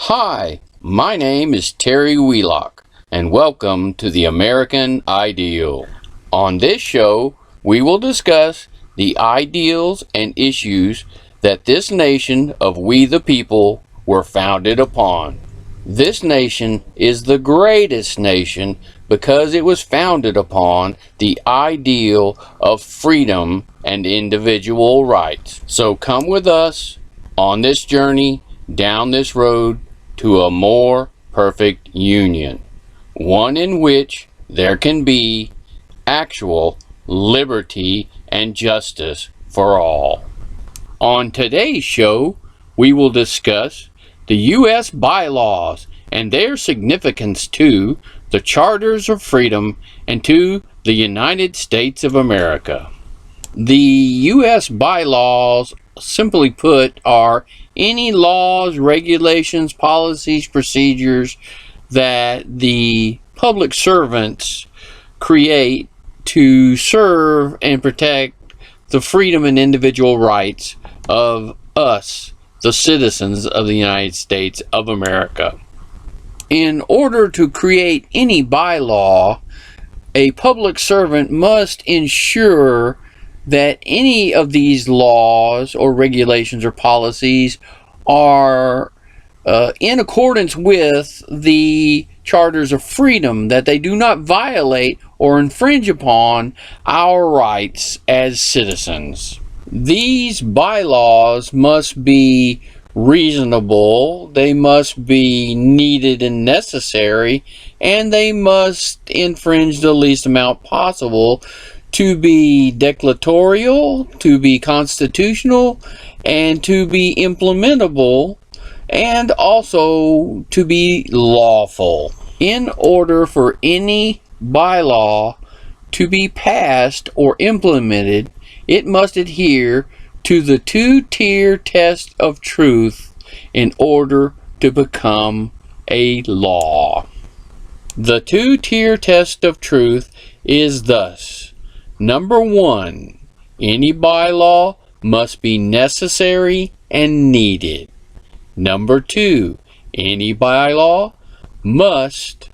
Hi, my name is Terry Wheelock, and welcome to the American Ideal. On this show, we will discuss the ideals and issues that this nation of we the people were founded upon. This nation is the greatest nation because it was founded upon the ideal of freedom and individual rights. So come with us on this journey down this road to a more perfect union, one in which there can be actual liberty and justice for all. On today's show, we will discuss the U.S. bylaws and their significance to the Charters of Freedom and to the United States of America. The U.S. bylaws, simply put, are any laws, regulations, policies, procedures that the public servants create to serve and protect the freedom and individual rights of us, the citizens of the United States of America. In order to create any bylaw, a public servant must ensure that any of these laws or regulations or policies are in accordance with the Charters of Freedom, that they do not violate or infringe upon our rights as citizens. These bylaws must be reasonable, they must be needed and necessary, and they must infringe the least amount possible to be declaratorial, to be constitutional, and to be implementable, and also to be lawful. In order for any bylaw to be passed or implemented, it must adhere to the two-tier test of truth in order to become a law. The two-tier test of truth is thus: Number 1, any bylaw must be necessary and needed. Number 2, any bylaw must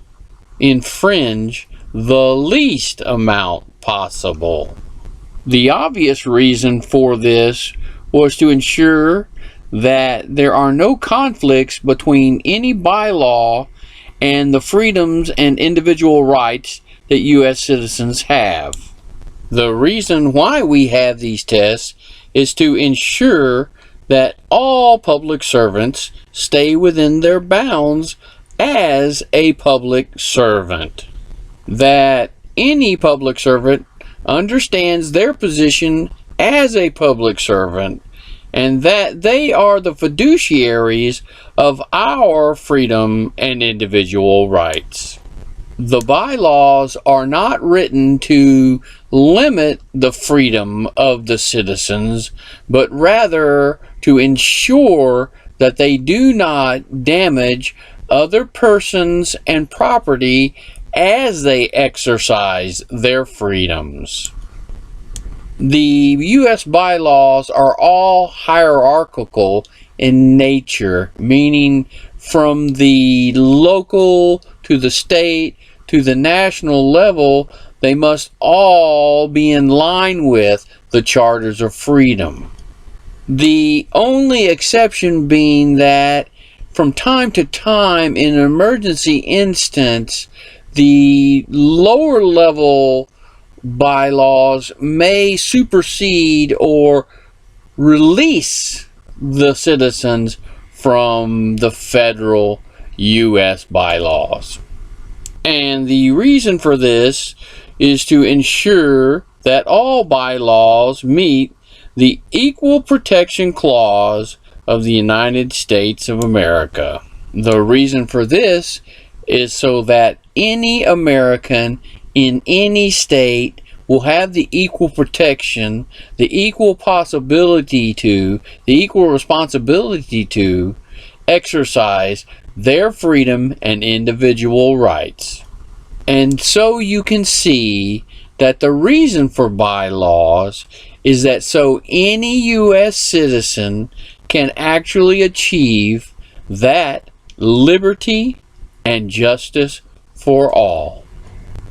infringe the least amount possible. The obvious reason for this was to ensure that there are no conflicts between any bylaw and the freedoms and individual rights that U.S. citizens have. The reason why we have these tests is to ensure that all public servants stay within their bounds as a public servant. That any public servant understands their position as a public servant, and that they are the fiduciaries of our freedom and individual rights. The bylaws are not written to limit the freedom of the citizens, but rather to ensure that they do not damage other persons and property as they exercise their freedoms. The U.S. bylaws are all hierarchical in nature, meaning from the local to the state to the national level, they must all be in line with the Charters of Freedom. The only exception being that from time to time, in an emergency instance, the lower level bylaws may supersede or release the citizens from the federal U.S. bylaws. And the reason for this is to ensure that all bylaws meet the Equal Protection Clause of the United States of America. The reason for this is so that any American in any state will have the equal protection, the equal possibility to, the equal responsibility to exercise their freedom and individual rights. And so you can see that the reason for bylaws is that so any U.S. citizen can actually achieve that liberty and justice for all.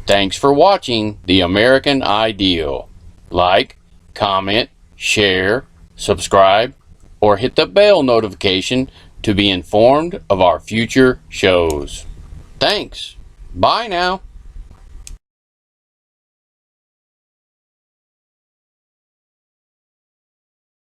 Thanks for watching The American Ideal. Like, comment, share, subscribe, or hit the bell notification to be informed of our future shows. Thanks. Bye now.